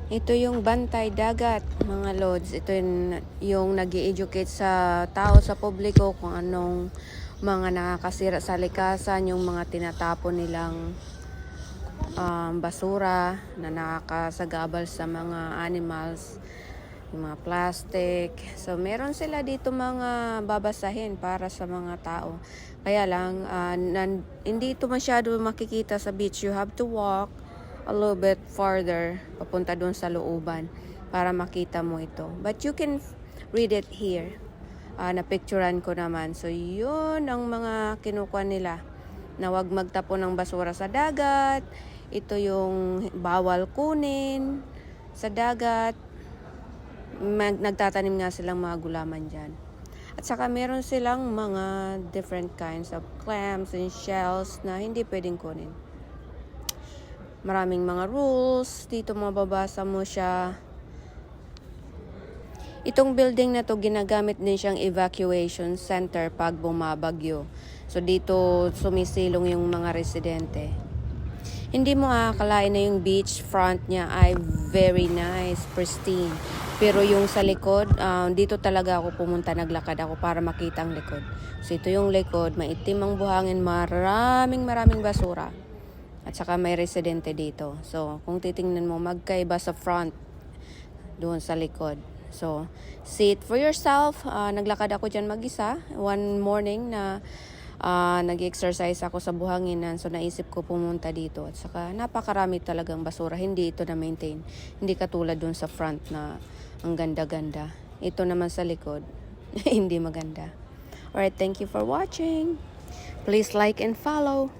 Ito yung bantay dagat, mga lods. Ito yung nag-i-educate sa tao, sa publiko, kung anong mga nakakasira sa likasan, yung mga tinatapon nilang basura na nakakasagabal sa mga animals, yung mga plastic. So, meron sila dito mga babasahin para sa mga tao. Kaya lang, hindi ito masyado makikita sa beach. You have to walk a little bit farther papunta doon sa looban para makita mo ito. But you can read it here. Napicturan ko naman. So, yun ang mga kinukuha nila, na wag magtapon ng basura sa dagat. Ito yung bawal kunin sa dagat. Nagtatanim nga silang mga gulaman dyan. At saka meron silang mga different kinds of clams and shells na hindi pwedeng kunin. Maraming mga rules. Dito mababasa mo siya. Itong building na to, ginagamit din siyang evacuation center pag bumabagyo. So dito sumisilong yung mga residente. Hindi mo akalain na yung beach front niya ay very nice, pristine. Pero yung sa likod, dito talaga ako pumunta, naglakad ako para makita ang likod. So ito yung likod, maitim ang buhangin, maraming basura. At saka may residente dito. So, kung titingnan mo, magkaiba sa front, doon sa likod. So, see it for yourself. Naglakad ako dyan mag-isa. One morning na nag-exercise ako sa buhanginan. So, naisip ko pumunta dito. At saka, napakarami talagang basura. Hindi ito na-maintain. Hindi katulad doon sa front na ang ganda-ganda. Ito naman sa likod, hindi maganda. Alright, thank you for watching. Please like and follow.